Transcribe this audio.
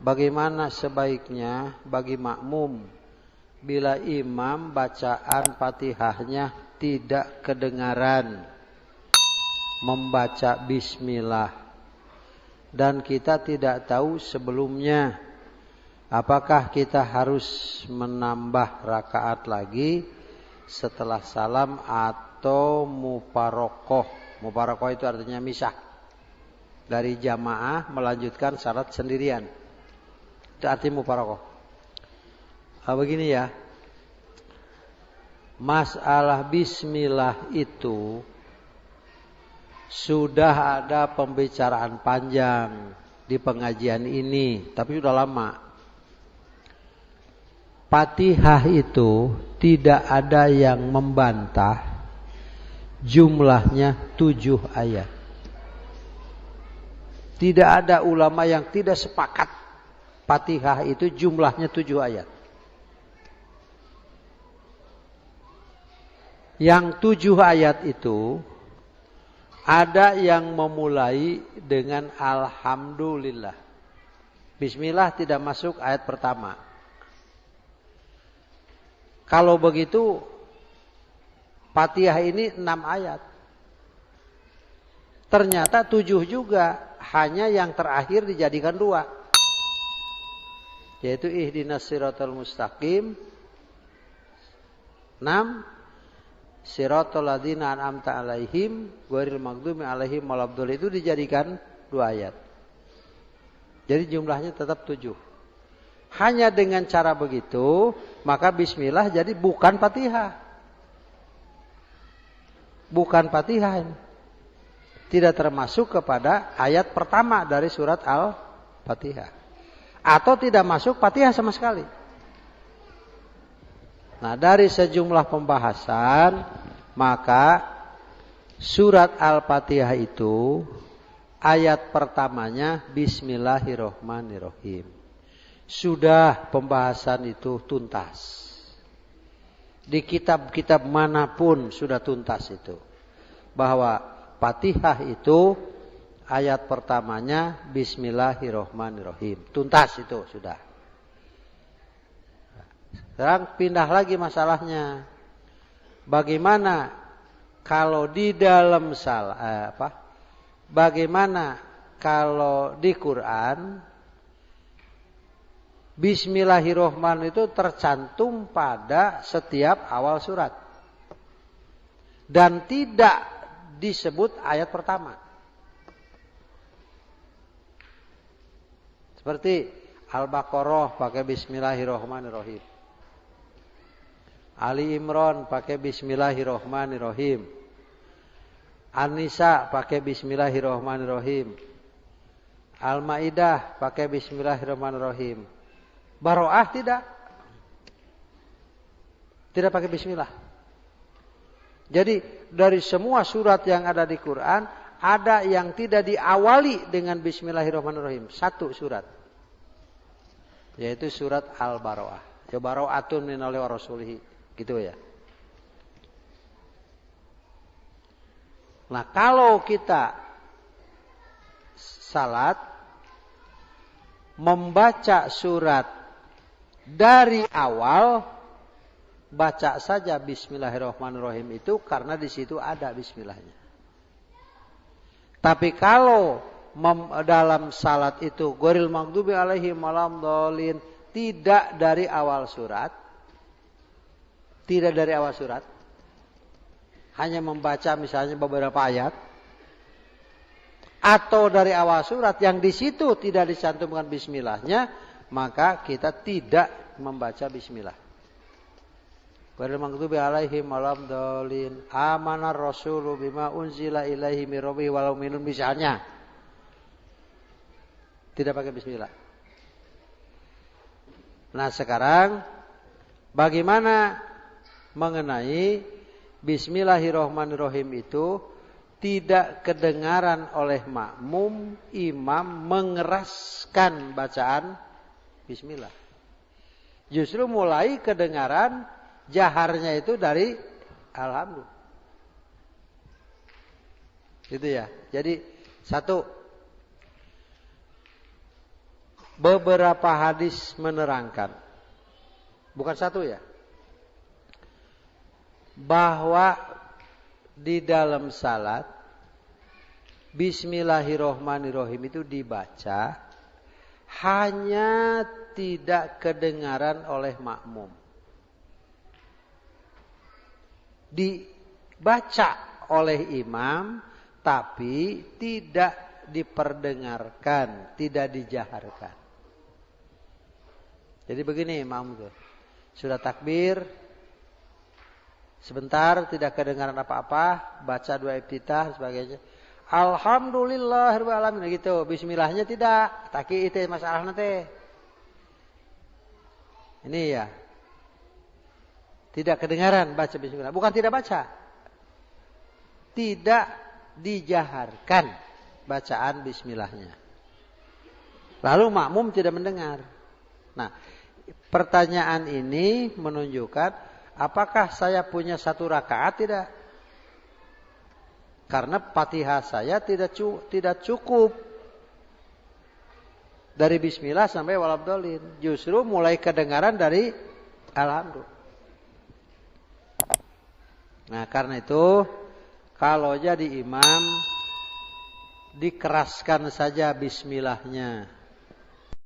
bagaimana sebaiknya bagi makmum bila imam bacaan Fatihahnya tidak kedengaran membaca bismillah dan kita tidak tahu sebelumnya, apakah kita harus menambah rakaat lagi setelah salam atau muparokoh? Muparokoh itu artinya misah dari jamaah melanjutkan salat sendirian. Itu arti muparokoh. Begini ya, masalah bismillah itu sudah ada pembicaraan panjang di pengajian ini, tapi sudah lama. Fatihah itu tidak ada yang membantah jumlahnya 7 ayat. Tidak ada ulama yang tidak sepakat Fatihah itu jumlahnya 7 ayat. Yang 7 ayat itu ada yang memulai dengan alhamdulillah. Bismillah tidak masuk ayat pertama. Kalau begitu Fatihah ini 6 ayat. Ternyata 7 juga, hanya yang terakhir dijadikan 2. Yaitu ihdinas siratal mustaqim 6, siratal ladzina an'amta alaihim ghairil maghdubi alaihim waladdallin, itu dijadikan 2 ayat. Jadi jumlahnya tetap 7. Hanya dengan cara begitu, maka bismillah jadi bukan Fatihah. Bukan Fatihah ini. Tidak termasuk kepada ayat pertama dari surat Al-Fatihah. Atau tidak masuk Fatihah sama sekali. Nah, dari sejumlah pembahasan, maka surat Al-Fatihah itu ayat pertamanya Bismillahirrohmanirrohim. Sudah pembahasan itu tuntas. Di kitab-kitab manapun sudah tuntas itu. Bahwa Fatihah itu ayat pertamanya Bismillahirrohmanirrohim. Tuntas itu sudah. Sekarang pindah lagi masalahnya. Bagaimana kalau di dalam bagaimana kalau di Quran Bismillahirrohmanirrohim itu tercantum pada setiap awal surat dan tidak disebut ayat pertama. Seperti Al-Baqarah pakai Bismillahirrohmanirrohim. Ali Imran pakai Bismillahirrohmanirrohim. An-Nisa pakai Bismillahirrohmanirrohim. Al-Maidah pakai Bismillahirrohmanirrohim. Baroah tidak. Tidak pakai Bismillah. Jadi dari semua surat yang ada di Quran, ada yang tidak diawali dengan Bismillahirrohmanirrohim. 1 surat. Yaitu surat Al-Baroah. Ya baro'atun minallahi wa rasulihi. Gitu ya. Nah, kalau kita salat membaca surat dari awal, baca saja Bismillahirrohmanirrohim itu karena di situ ada Bismillahnya. Tapi kalau dalam salat itu ghairil maghdubi alaihim waladdallin, tidak dari awal surat. Tidak dari awal surat. Hanya membaca misalnya beberapa ayat. Atau dari awal surat yang di situ tidak dicantumkan bismillahnya, maka kita tidak membaca bismillah. Ghairil maghdubi alaihim waladdallin. Amanar rasulu bima unzila ilaihi mir rabbihi wal mu'minun misalnya. Tidak pakai bismillah. Nah, sekarang bagaimana mengenai Bismillahirrohmanirrohim itu tidak kedengaran oleh makmum, imam mengeraskan bacaan Bismillah. Justru mulai kedengaran jaharnya itu dari Alhamdulillah. Gitu ya. Jadi 1, beberapa hadis menerangkan, bukan satu ya, bahwa di dalam salat Bismillahirrohmanirrohim itu dibaca, hanya tidak kedengaran oleh makmum. Dibaca oleh imam, tapi tidak diperdengarkan, tidak dijaharkan. Jadi begini imam tuh, sudah takbir, sebentar tidak kedengaran apa-apa, baca doa iftitah sebagainya. Alhamdulillahirabbil alamin gitu. Bismillahnya tidak. Taki itu masalah nanti. Ini ya. Tidak kedengaran baca bismillah. Bukan tidak baca. Tidak dijaharkan bacaan bismillahnya. Lalu makmum tidak mendengar. Nah, pertanyaan ini menunjukkan apakah saya punya satu rakaat tidak? Karena Fatihah saya tidak cukup dari bismillah sampai walabdolin. Justru mulai kedengaran dari alhamdulillah. Nah karena itu kalau jadi imam dikeraskan saja bismillahnya.